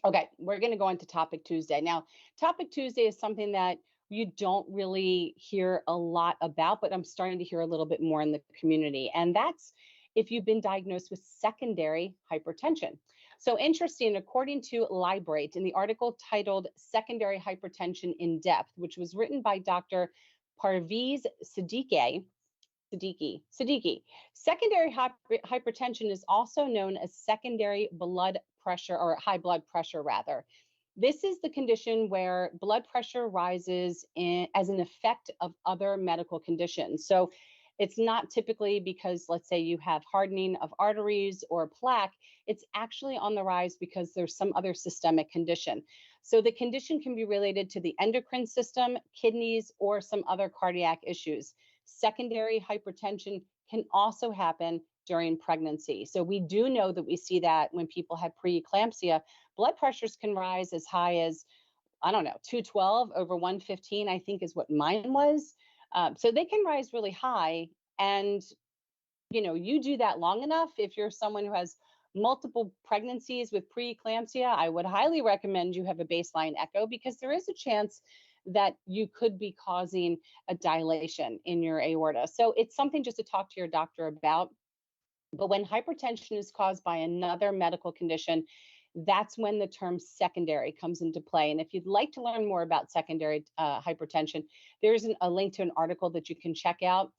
Okay, we're going to go into Topic Tuesday. Now, Topic Tuesday is something that you don't really hear a lot about, but I'm starting to hear a little bit more in the community. And that's if you've been diagnosed with secondary hypertension. So interesting, according to Librate, in the article titled Secondary Hypertension in Depth, which was written by Dr. Parviz Siddiqui. Secondary hypertension is also known as secondary blood pressure, or high blood pressure rather. This is the condition where blood pressure rises as an effect of other medical conditions. So it's not typically because, let's say, you have hardening of arteries or plaque. It's actually on the rise because there's some other systemic condition. So the condition can be related to the endocrine system, kidneys, or some other cardiac issues. Secondary hypertension can also happen during pregnancy. So we do know that we see that when people have preeclampsia, blood pressures can rise as high as, I don't know, 212 over 115, I think is what mine was. So they can rise really high. And, you do that long enough. If you're someone who has multiple pregnancies with preeclampsia, I would highly recommend you have a baseline echo, because there is a chance that you could be causing a dilation in your aorta. So it's something just to talk to your doctor about. But when hypertension is caused by another medical condition, that's when the term secondary comes into play. And if you'd like to learn more about secondary hypertension, there's a link to an article that you can check out.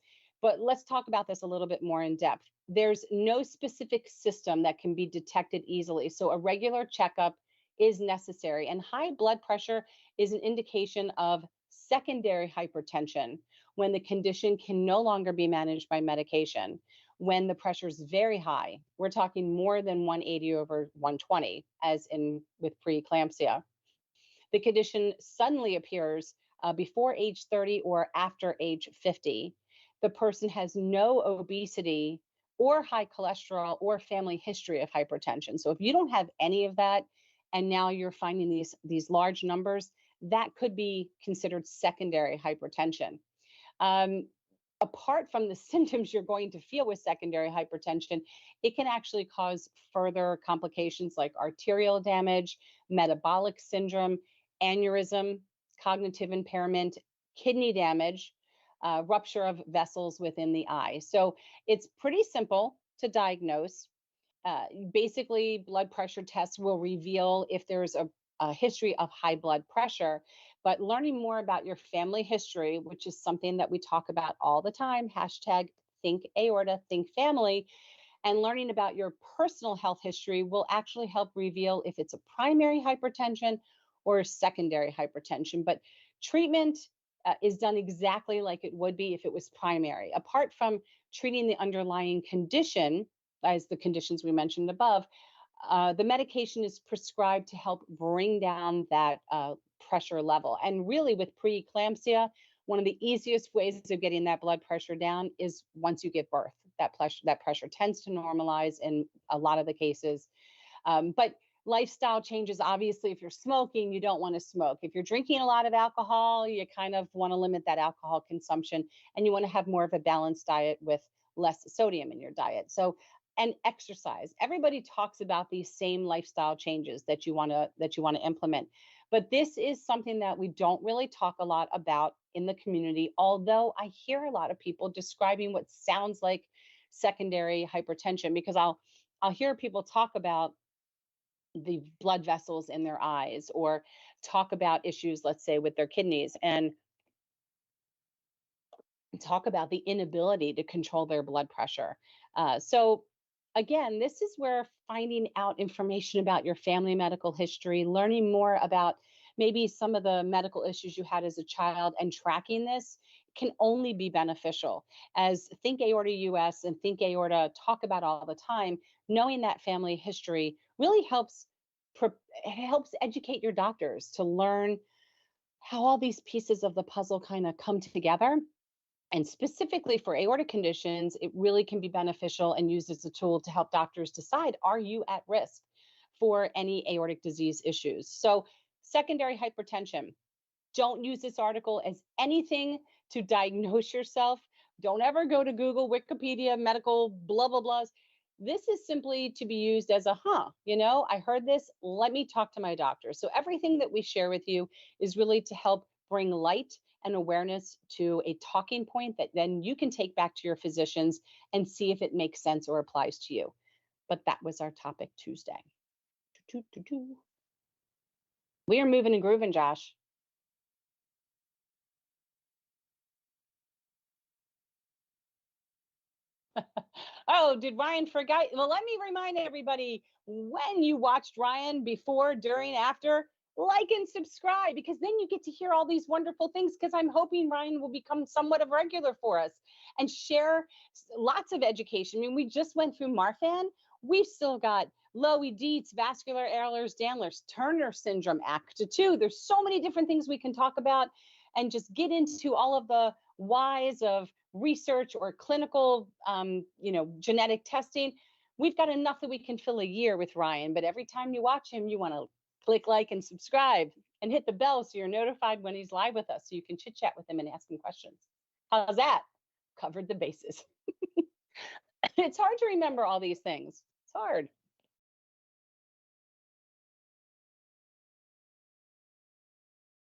But let's talk about this a little bit more in depth. There's no specific system that can be detected easily. So a regular checkup is necessary. And high blood pressure is an indication of secondary hypertension when the condition can no longer be managed by medication. When the pressure is very high, we're talking more than 180 over 120, as in with preeclampsia. The condition suddenly appears before age 30 or after age 50. The person has no obesity or high cholesterol or family history of hypertension. So if you don't have any of that, and now you're finding these large numbers, that could be considered secondary hypertension. Apart from the symptoms you're going to feel with secondary hypertension, it can actually cause further complications like arterial damage, metabolic syndrome, aneurysm, cognitive impairment, kidney damage, rupture of vessels within the eye. So it's pretty simple to diagnose. Basically, blood pressure tests will reveal if there's a history of high blood pressure, but learning more about your family history, which is something that we talk about all the time, hashtag think aorta, think family, and learning about your personal health history will actually help reveal if it's a primary hypertension or a secondary hypertension. But treatment is done exactly like it would be if it was primary. Apart from treating the underlying condition, as the conditions we mentioned above, the medication is prescribed to help bring down that pressure level. And really, with preeclampsia, one of the easiest ways of getting that blood pressure down is once you give birth. That pressure tends to normalize in a lot of the cases. But lifestyle changes, obviously, if you're smoking, you don't want to smoke. If you're drinking a lot of alcohol, you kind of want to limit that alcohol consumption, and you want to have more of a balanced diet with less sodium in your diet. So, and exercise. Everybody talks about these same lifestyle changes that you want to implement. But this is something that we don't really talk a lot about in the community, although I hear a lot of people describing what sounds like secondary hypertension, because I'll hear people talk about the blood vessels in their eyes, or talk about issues, let's say, with their kidneys, and talk about the inability to control their blood pressure. So again, this is where finding out information about your family medical history, learning more about maybe some of the medical issues you had as a child, and tracking this can only be beneficial. As Think Aorta US and Think Aorta talk about all the time, knowing that family history really helps educate your doctors to learn how all these pieces of the puzzle kind of come together. And specifically for aortic conditions, it really can be beneficial and used as a tool to help doctors decide, are you at risk for any aortic disease issues? So secondary hypertension, don't use this article as anything to diagnose yourself. Don't ever go to Google, Wikipedia, medical, blah, blah, blahs. This is simply to be used as a, I heard this, let me talk to my doctor. So everything that we share with you is really to help bring light and awareness to a talking point that then you can take back to your physicians and see if it makes sense or applies to you. But that was our topic Tuesday. We are moving and grooving, Josh. Oh, did Ryan forget? Well, let me remind everybody, when you watched Ryan, before, during, after, like and subscribe, because then you get to hear all these wonderful things, because I'm hoping Ryan will become somewhat of a regular for us and share lots of education. I mean, we just went through Marfan. We've still got Lowy Dietz, vascular Ehlers-Danlos, Turner syndrome, ACTA2. There's so many different things we can talk about and just get into all of the whys of research or clinical, genetic testing. We've got enough that we can fill a year with Ryan, but every time you watch him, you want to click like and subscribe and hit the bell so you're notified when he's live with us so you can chit chat with him and ask him questions. How's that? Covered the bases. It's hard to remember all these things. It's hard.